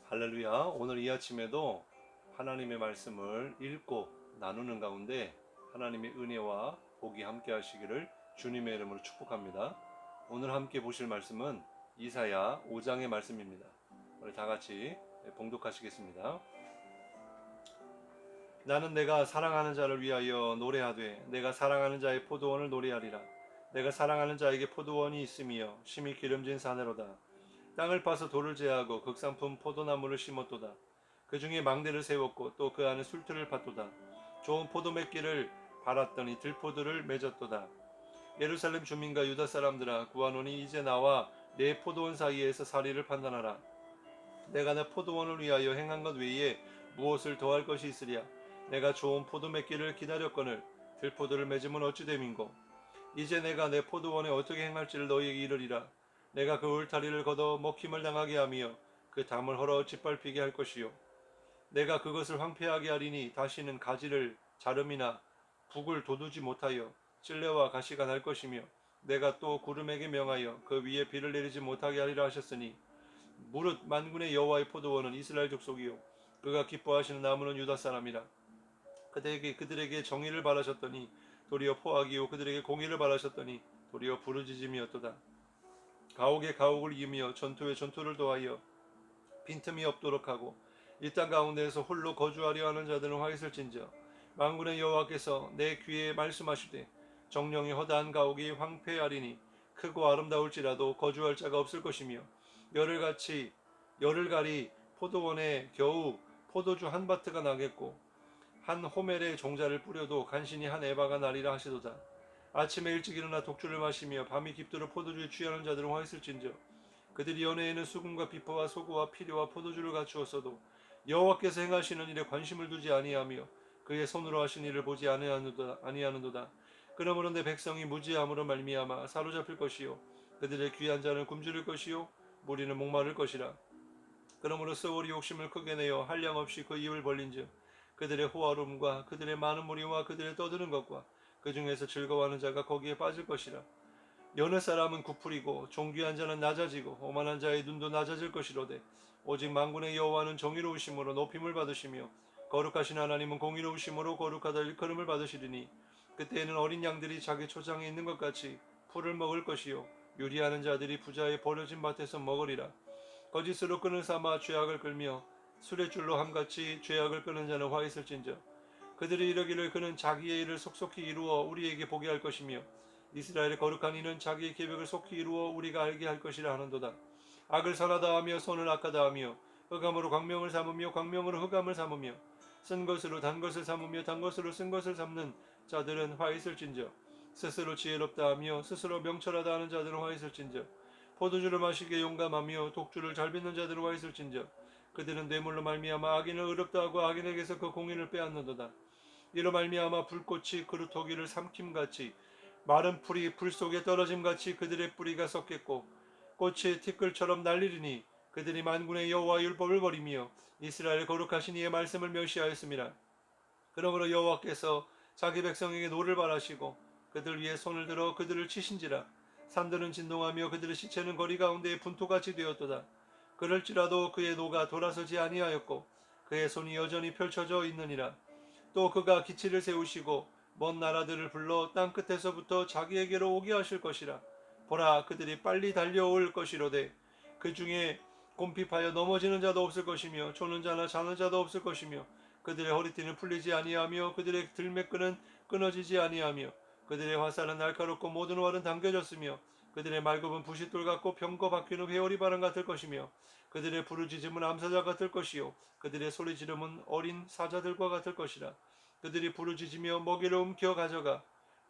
할렐루야. 오늘 이 아침에도 하나님의 말씀을 읽고 나누는 가운데 하나님의 은혜와 복이 함께 하시기를 주님의 이름으로 축복합니다. 오늘 함께 보실 말씀은 이사야 5장의 말씀입니다. 우리 다 같이 봉독하시겠습니다. 나는 내가 사랑하는 자를 위하여 노래하되 내가 사랑하는 자의 포도원을 노래하리라. 내가 사랑하는 자에게 포도원이 있으며 심히 기름진 사내로다. 땅을 파서 돌을 제하고 극산품 포도나무를 심었도다. 그 중에 망대를 세웠고 또 그 안에 술틀을 팠도다. 좋은 포도 맺기를 바랐더니 들포도를 맺었도다. 예루살렘 주민과 유다 사람들아, 구하노니 이제 나와 내 포도원 사이에서 사리를 판단하라. 내가 내 포도원을 위하여 행한 것 외에 무엇을 더할 것이 있으랴. 내가 좋은 포도 맺기를 기다렸거늘 들포도를 맺으면 어찌 됨인고. 이제 내가 내 포도원에 어떻게 행할지를 너희에게 이르리라. 내가 그 울타리를 걷어 먹힘을 당하게 하며 그 담을 헐어 짓밟히게 할 것이요. 내가 그것을 황폐하게 하리니 다시는 가지를 자름이나 북을 돋우지 못하여 찔레와 가시가 날 것이며 내가 또 구름에게 명하여 그 위에 비를 내리지 못하게 하리라 하셨으니 무릇 만군의 여호와의 포도원은 이스라엘 족속이요 그가 기뻐하시는 나무는 유다 사람이라. 그들에게 정의를 바라셨더니 도리어 포악이요 그들에게 공의를 바라셨더니 도리어 부르짖음이었도다. 가옥에 가옥을 이으며 전투에 전투를 더하여 빈틈이 없도록 하고 이 땅 가운데에서 홀로 거주하려 하는 자들은 화 있을진저. 만군의 여호와께서 내 귀에 말씀하시되 정령이 허다한 가옥이 황폐하리니 크고 아름다울지라도 거주할 자가 없을 것이며 열흘가리 포도원에 겨우 포도주 한 바트가 나겠고 한 호멜의 종자를 뿌려도 간신히 한 에바가 나리라 하시도다. 아침에 일찍 일어나 독주를 마시며 밤이 깊도록 포도주에 취하는 자들은 화 있을진저. 그들이 연회에는 수금과 비파와 소고와 피려와 포도주를 갖추었어도 여호와께서 행하시는 일에 관심을 두지 아니하며 그의 손으로 하신 일을 보지 아니하는도다. 그러므로 내 백성이 무지함으로 말미암아 사로잡힐 것이요 그들의 귀한 자는 굶주릴 것이요 무리는 목마를 것이라. 그러므로 서울이 욕심을 크게 내어 한량없이 그 입을 벌린즉 그들의 호화로움과 그들의 많은 무리와 그들의 떠드는 것과 그 중에서 즐거워하는 자가 거기에 빠질 것이라. 여느 사람은 구풀이고 존귀한 자는 낮아지고 오만한 자의 눈도 낮아질 것이로되 오직 만군의 여호와는 정의로우심으로 높임을 받으시며 거룩하신 하나님은 공의로우심으로 거룩하다 일컬음을 받으시리니 그때에는 어린 양들이 자기 초장에 있는 것 같이 풀을 먹을 것이요 유리하는 자들이 부자의 버려진 밭에서 먹으리라. 거짓으로 끈을 삼아 죄악을 끌며 술의 줄로 함같이 죄악을 끄는 자는 화 있을진저. 그들이 이르기를 그는 자기의 일을 속속히 이루어 우리에게 보게 할 것이며 이스라엘의 거룩한 이는 자기의 계획을 속히 이루어 우리가 알게 할 것이라 하는도다. 악을 선하다 하며 선을 악하다 하며 흑암으로 광명을 삼으며 광명으로 흑암을 삼으며 쓴 것으로 단 것을 삼으며 단 것으로 쓴 것을 삼는 자들은 화 있을진저. 스스로 지혜롭다 하며 스스로 명철하다 하는 자들은 화 있을진저. 포도주를 마시기에 용감하며 독주를 잘 빚는 자들은 와 있을진저. 그들은 뇌물로 말미암아 악인을 의롭다 하고 악인에게서 그 공의를 빼앗는도다. 이로 말미암아 불꽃이 그루터기를 삼킴같이 마른 풀이 불 속에 떨어짐같이 그들의 뿌리가 썩겠고 꽃이 티끌처럼 날리리니 그들이 만군의 여호와 율법을 버리며 이스라엘 거룩하신 이의 말씀을 멸시하였습니다. 그러므로 여호와께서 자기 백성에게 노를 바라시고 그들 위에 손을 들어 그들을 치신지라. 산들은 진동하며 그들의 시체는 거리 가운데에 분토같이 되었도다. 그럴지라도 그의 노가 돌아서지 아니하였고 그의 손이 여전히 펼쳐져 있느니라. 또 그가 기치를 세우시고 먼 나라들을 불러 땅 끝에서부터 자기에게로 오게 하실 것이라. 보라, 그들이 빨리 달려올 것이로되 그 중에 곰핍하여 넘어지는 자도 없을 것이며 조는 자나 자는 자도 없을 것이며 그들의 허리띠는 풀리지 아니하며 그들의 들매끈은 끊어지지 아니하며 그들의 화살은 날카롭고 모든 활은 당겨졌으며 그들의 말굽은 부싯돌 같고 병거 바퀴는 회오리 바람 같을 것이며 그들의 부르짖음은 암사자 같을 것이요 그들의 소리 지름은 어린 사자들과 같을 것이라. 그들이 부르짖으며 먹이를 움켜 가져가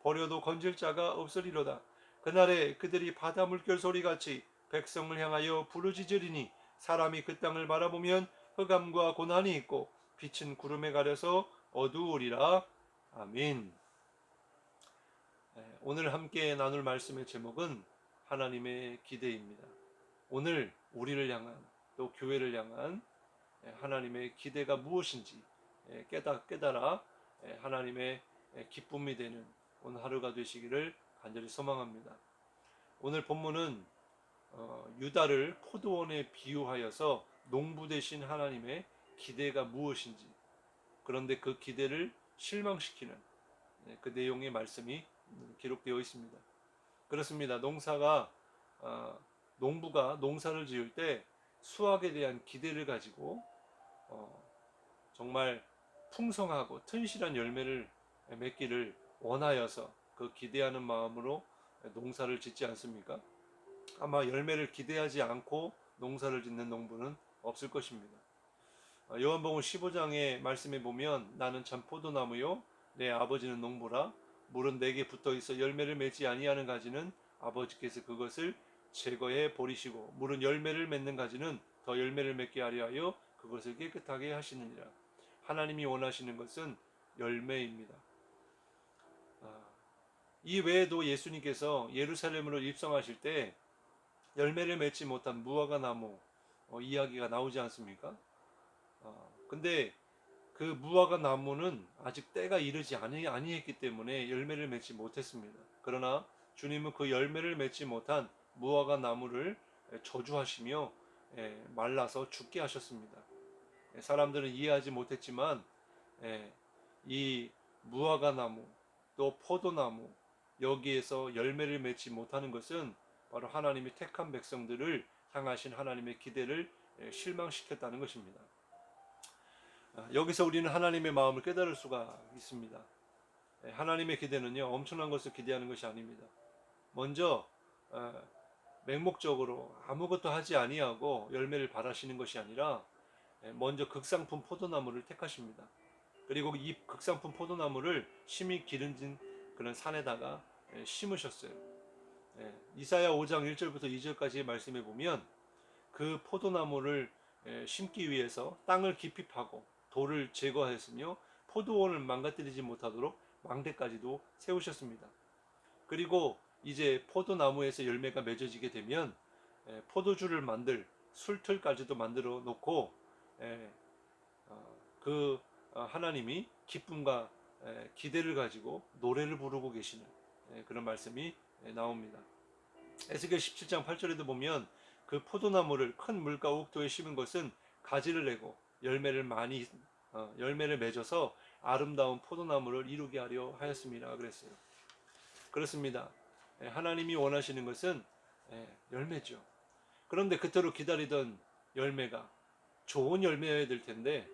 버려도 건질 자가 없으리로다. 그날에 그들이 바다 물결 소리같이 백성을 향하여 부르짖으리니 사람이 그 땅을 바라보면 흑암과 고난이 있고 빛은 구름에 가려서 어두우리라. 아멘. 오늘 함께 나눌 말씀의 제목은 하나님의 기대입니다. 오늘 우리를 향한 또 교회를 향한 하나님의 기대가 무엇인지 깨달아 하나님의 기쁨이 되는 오늘 하루가 되시기를 간절히 소망합니다. 오늘 본문은 유다를 포도원에 비유하여서 농부 되신 하나님의 기대가 무엇인지, 그런데 그 기대를 실망시키는 그 내용의 말씀이 기록되어 있습니다. 그렇습니다. 농부가 농사를 지을 때 수확에 대한 기대를 가지고 정말 풍성하고 튼실한 열매를 맺기를 원하여서 그 기대하는 마음으로 농사를 짓지 않습니까? 아마 열매를 기대하지 않고 농사를 짓는 농부는 없을 것입니다. 요한복음 15장의 말씀에 보면 나는 참 포도나무요 내 아버지는 농부라 물은 내게 붙어 있어 열매를 맺지 아니하는 가지는 아버지께서 그것을 제거해 버리시고 물은 열매를 맺는 가지는 더 열매를 맺게 하려 하여 그것을 깨끗하게 하시느니라. 하나님이 원하시는 것은 열매입니다. 이 외에도 예수님께서 예루살렘으로 입성하실 때 열매를 맺지 못한 무화과 나무 이야기가 나오지 않습니까? 근데 그 무화과 나무는 아직 때가 이르지 아니했기 때문에 열매를 맺지 못했습니다. 그러나 주님은 그 열매를 맺지 못한 무화과 나무를 저주하시며 말라서 죽게 하셨습니다. 사람들은 이해하지 못했지만 이 무화과 나무 또 포도나무 여기에서 열매를 맺지 못하는 것은 바로 하나님이 택한 백성들을 향하신 하나님의 기대를 실망시켰다는 것입니다. 여기서 우리는 하나님의 마음을 깨달을 수가 있습니다. 하나님의 기대는요, 엄청난 것을 기대하는 것이 아닙니다. 먼저 맹목적으로 아무것도 하지 아니하고 열매를 바라시는 것이 아니라 먼저 극상품 포도나무를 택하십니다. 그리고 이 극상품 포도나무를 심히 기름진 그런 산에다가 심으셨어요. 이사야 5장 1절부터 2절까지의 말씀에 보면 그 포도나무를 심기 위해서 땅을 깊이 파고 돌을 제거했으며 포도원을 망가뜨리지 못하도록 망대까지도 세우셨습니다. 그리고 이제 포도나무에서 열매가 맺어지게 되면 포도주를 만들 술틀까지도 만들어 놓고 하나님이 기쁨과 기대를 가지고 노래를 부르고 계시는 그런 말씀이 나옵니다. 에스겔 17장 8절에도 보면 그 포도나무를 큰 물가 옥토에 심은 것은 가지를 내고 열매를 맺어서 아름다운 포도나무를 이루게 하려 하였습니다. 그랬어요. 그렇습니다. 하나님이 원하시는 것은 열매죠. 그런데 그토록 기다리던 열매가 좋은 열매여야 될 텐데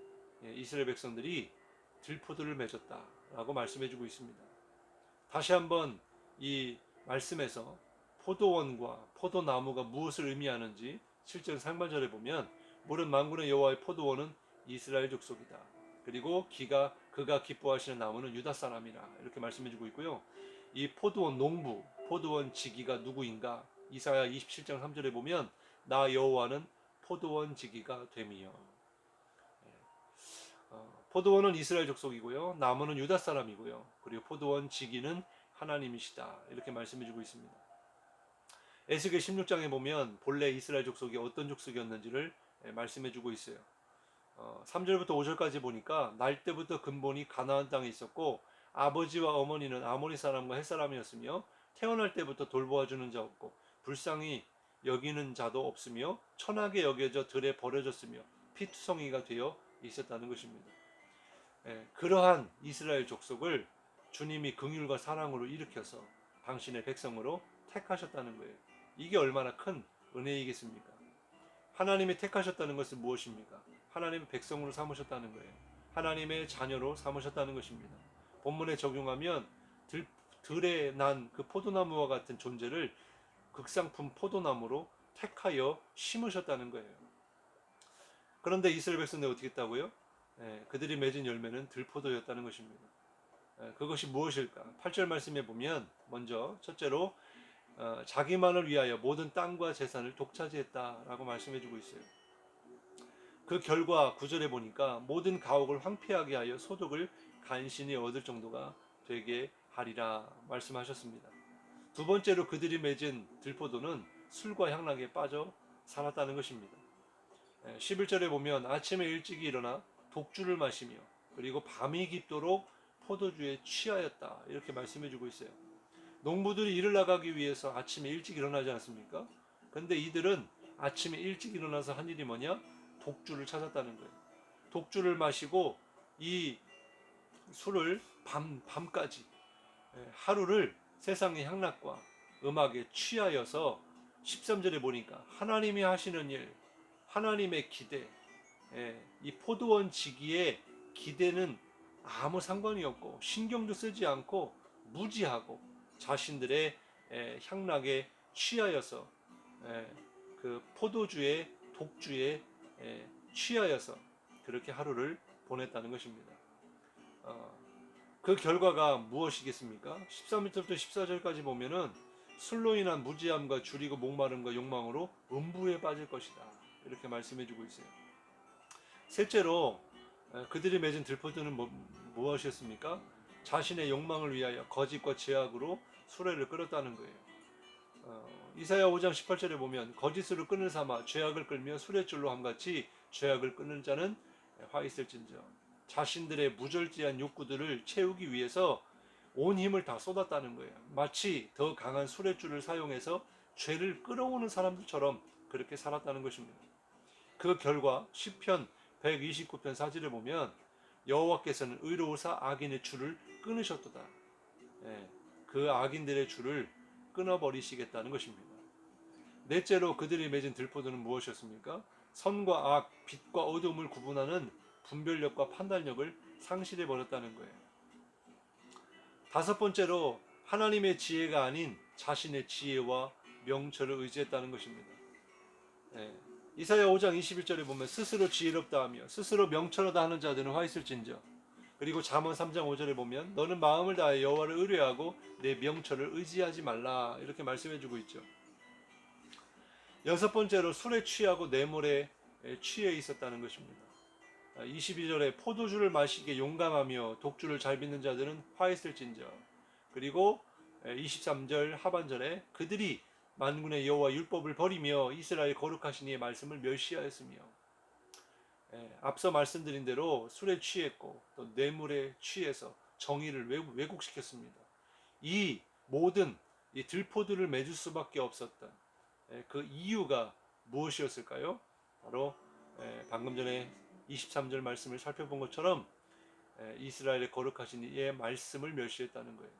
이스라엘 백성들이 들포도를 맺었다라고 말씀해주고 있습니다. 다시 한번 이 말씀에서 포도원과 포도나무가 무엇을 의미하는지 7절 상반절에 보면 물은 만군의 여호와의 포도원은 이스라엘 족속이다. 그리고 그가 기뻐하시는 나무는 유다 사람이라 이렇게 말씀해주고 있고요. 이 포도원 농부, 포도원 지기가 누구인가? 이사야 27장 3절에 보면 나 여호와는 포도원 지기가 됨이요. 포도원은 이스라엘 족속이고요. 나무는 유다 사람이고요. 그리고 포도원 지기는 하나님이시다. 이렇게 말씀해주고 있습니다. 에스겔 16장에 보면 본래 이스라엘 족속이 어떤 족속이었는지를 말씀해주고 있어요. 3절부터 5절까지 보니까 날 때부터 근본이 가나안 땅에 있었고 아버지와 어머니는 아모리 사람과 헷 사람이었으며 태어날 때부터 돌보아주는 자 없고 불쌍히 여기는 자도 없으며 천하게 여겨져 들에 버려졌으며 피투성이가 되어 있었다는 것입니다. 그러한 이스라엘 족속을 주님이 긍휼과 사랑으로 일으켜서 당신의 백성으로 택하셨다는 거예요. 이게 얼마나 큰 은혜이겠습니까? 하나님이 택하셨다는 것은 무엇입니까? 하나님의 백성으로 삼으셨다는 거예요. 하나님의 자녀로 삼으셨다는 것입니다. 본문에 적용하면 들에 난 그 포도나무와 같은 존재를 극상품 포도나무로 택하여 심으셨다는 거예요. 그런데 이스라엘 백성들이 어떻게 했다고요? 그들이 맺은 열매는 들포도였다는 것입니다. 그것이 무엇일까? 8절 말씀에 보면 먼저 첫째로 자기만을 위하여 모든 땅과 재산을 독차지했다라고 말씀해주고 있어요. 그 결과 9절에 보니까 모든 가옥을 황폐하게 하여 소득을 간신히 얻을 정도가 되게 하리라 말씀하셨습니다. 두 번째로 그들이 맺은 들포도는 술과 향락에 빠져 살았다는 것입니다. 11절에 보면 아침에 일찍 일어나 독주를 마시며 그리고 밤이 깊도록 포도주에 취하였다 이렇게 말씀해주고 있어요. 농부들이 일을 나가기 위해서 아침에 일찍 일어나지 않습니까? 근데 이들은 아침에 일찍 일어나서 한 일이 뭐냐? 독주를 찾았다는 거예요. 독주를 마시고 이 술을 밤까지 하루를 세상의 향락과 음악에 취하여서 13절에 보니까 하나님이 하시는 일, 하나님의 기대, 이 포도원 지기의 기대는 아무 상관이 없고 신경도 쓰지 않고 무지하고 자신들의 향락에 취하여서 그 포도주의 독주에 취하여서 그렇게 하루를 보냈다는 것입니다. 그 결과가 무엇이겠습니까? 13절부터 14절까지 보면은 술로 인한 무지함과 줄이고 목마름과 욕망으로 음부에 빠질 것이다. 이렇게 말씀해 주고 있어요. 셋째로 그들이 맺은 들포도는 무엇이었습니까? 자신의 욕망을 위하여 거짓과 죄악으로 수레를 끌었다는 거예요. 이사야 5장 18절에 보면 거짓으로 끈을 삼아 죄악을 끌며 수레줄로 함같이 죄악을 끊는 자는 화 있을진저. 자신들의 무절제한 욕구들을 채우기 위해서 온 힘을 다 쏟았다는 거예요. 마치 더 강한 수레줄을 사용해서 죄를 끌어오는 사람들처럼 그렇게 살았다는 것입니다. 그 결과 시편 129편 4절에 보면 여호와께서는 의로우사 악인의 줄을 끊으셨도다. 그 악인들의 줄을 끊어버리시겠다는 것입니다. 넷째로 그들이 맺은 들포도는 무엇이었습니까? 선과 악, 빛과 어둠을 구분하는 분별력과 판단력을 상실해 버렸다는 거예요. 다섯 번째로 하나님의 지혜가 아닌 자신의 지혜와 명철을 의지했다는 것입니다. 이사야 5장 21절에 보면 스스로 지혜롭다 하며 스스로 명철하다 하는 자들은 화 있을진저. 그리고 잠언 3장 5절에 보면 너는 마음을 다하여 여호와를 의뢰하고 내 명철을 의지하지 말라 이렇게 말씀해 주고 있죠. 여섯 번째로 술에 취하고 뇌물에 취해 있었다는 것입니다. 22절에 포도주를 마시기에 용감하며 독주를 잘 빚는 자들은 화 있을진저. 그리고 23절 하반절에 그들이 만군의 여호와 율법을 버리며 이스라엘 거룩하신 이의 말씀을 멸시하였으며. 앞서 말씀드린 대로 술에 취했고 또 뇌물에 취해서 정의를 왜곡시켰습니다. 이 모든 이 들포들을 맺을 수밖에 없었던 그 이유가 무엇이었을까요? 바로 방금 전에 23절 말씀을 살펴본 것처럼 이스라엘의 거룩하신 이의 말씀을 멸시했다는 거예요.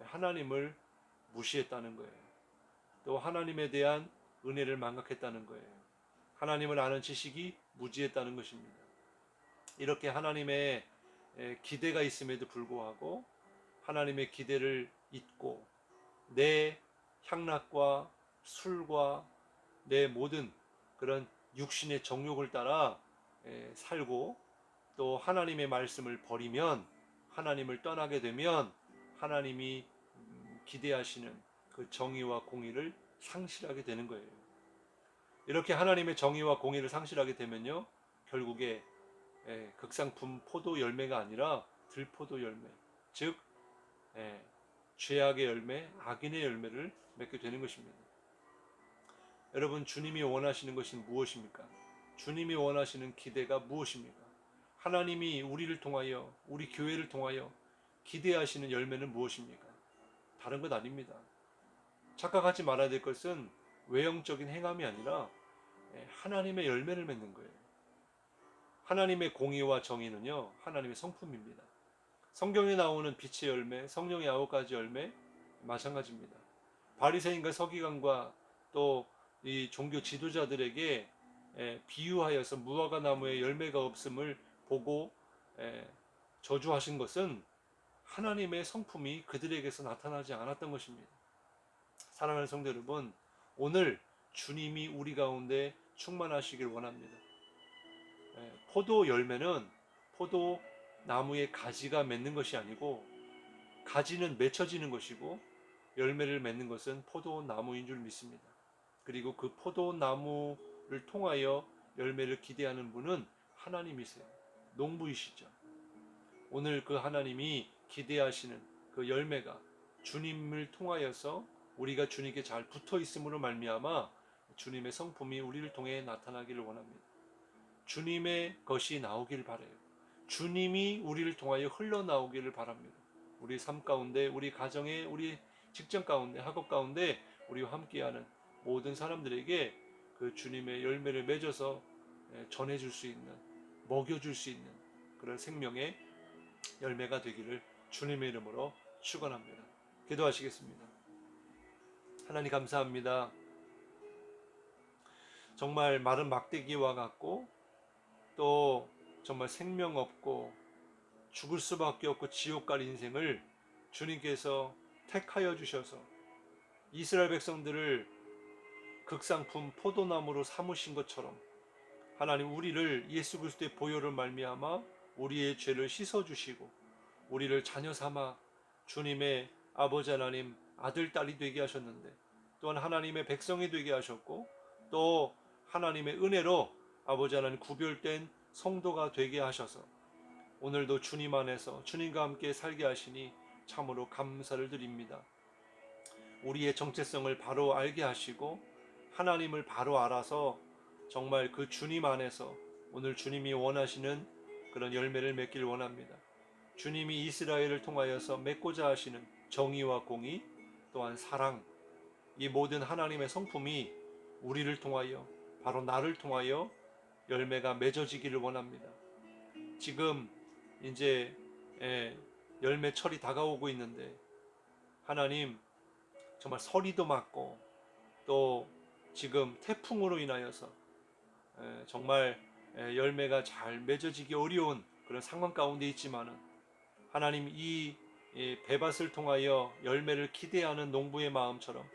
하나님을 무시했다는 거예요. 또 하나님에 대한 은혜를 망각했다는 거예요. 하나님을 아는 지식이 무지했다는 것입니다. 이렇게 하나님의 기대가 있음에도 불구하고 하나님의 기대를 잊고 내 향락과 술과 내 모든 그런 육신의 정욕을 따라 살고 또 하나님의 말씀을 버리면 하나님을 떠나게 되면 하나님이 기대하시는 그 정의와 공의를 상실하게 되는 거예요. 이렇게 하나님의 정의와 공의를 상실하게 되면요 결국에 극상품 포도 열매가 아니라 들포도 열매, 즉 죄악의 열매, 악인의 열매를 맺게 되는 것입니다. 여러분, 주님이 원하시는 것이 무엇입니까? 주님이 원하시는 기대가 무엇입니까? 하나님이 우리를 통하여, 우리 교회를 통하여 기대하시는 열매는 무엇입니까? 다른 것 아닙니다. 착각하지 말아야 될 것은 외형적인 행함이 아니라 하나님의 열매를 맺는 거예요. 하나님의 공의와 정의는요, 하나님의 성품입니다. 성경에 나오는 빛의 열매, 성령의 9가지 열매 마찬가지입니다. 바리새인과 서기관과 또 이 종교 지도자들에게 비유하여서 무화과 나무에 열매가 없음을 보고 저주하신 것은 하나님의 성품이 그들에게서 나타나지 않았던 것입니다. 사랑하는 성도 여러분, 오늘 주님이 우리 가운데 충만하시길 원합니다. 포도 열매는 포도 나무의 가지가 맺는 것이 아니고 가지는 맺혀지는 것이고 열매를 맺는 것은 포도나무인 줄 믿습니다. 그리고 그 포도나무를 통하여 열매를 기대하는 분은 하나님이세요. 농부이시죠. 오늘 그 하나님이 기대하시는 그 열매가 주님을 통하여서 우리가 주님께 잘 붙어 있음으로 말미암아 주님의 성품이 우리를 통해 나타나기를 원합니다. 주님의 것이 나오길 바라요. 주님이 우리를 통하여 흘러나오기를 바랍니다. 우리 삶 가운데, 우리 가정에, 우리 직장 가운데, 학업 가운데 우리와 함께하는 모든 사람들에게 그 주님의 열매를 맺어서 전해줄 수 있는, 먹여줄 수 있는 그런 생명의 열매가 되기를 주님의 이름으로 축원합니다. 기도하시겠습니다. 하나님 감사합니다. 정말 마른 막대기와 같고 또 정말 생명 없고 죽을 수밖에 없고 지옥 갈 인생을 주님께서 택하여 주셔서 이스라엘 백성들을 극상품 포도나무로 삼으신 것처럼 하나님 우리를 예수 그리스도의 보혈을 말미암아 우리의 죄를 씻어 주시고 우리를 자녀 삼아 주님의 아버지 하나님 아들 딸이 되게 하셨는데 또한 하나님의 백성이 되게 하셨고 또 하나님의 은혜로 아버지 하나님 구별된 성도가 되게 하셔서 오늘도 주님 안에서 주님과 함께 살게 하시니 참으로 감사를 드립니다. 우리의 정체성을 바로 알게 하시고 하나님을 바로 알아서 정말 그 주님 안에서 오늘 주님이 원하시는 그런 열매를 맺길 원합니다. 주님이 이스라엘을 통하여서 맺고자 하시는 정의와 공의 또한 사랑, 이 모든 하나님의 성품이 우리를 통하여 바로 나를 통하여 열매가 맺어지기를 원합니다. 지금 이제 열매철이 다가오고 있는데 하나님 정말 서리도 맞고 또 지금 태풍으로 인하여서 정말 열매가 잘 맺어지기 어려운 그런 상황 가운데 있지만은 하나님 이 배밭을 통하여 열매를 기대하는 농부의 마음처럼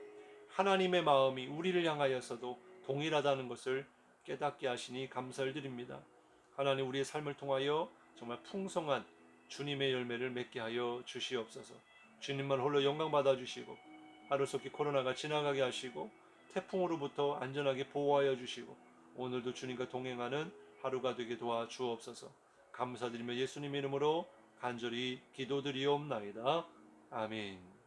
하나님의 마음이 우리를 향하여서도 동일하다는 것을 깨닫게 하시니 감사를 드립니다. 하나님 우리의 삶을 통하여 정말 풍성한 주님의 열매를 맺게 하여 주시옵소서. 주님만 홀로 영광 받아 주시고 하루속히 코로나가 지나가게 하시고 태풍으로부터 안전하게 보호하여 주시고 오늘도 주님과 동행하는 하루가 되게 도와 주옵소서. 감사드리며 예수님 이름으로 간절히 기도드리옵나이다. 아멘.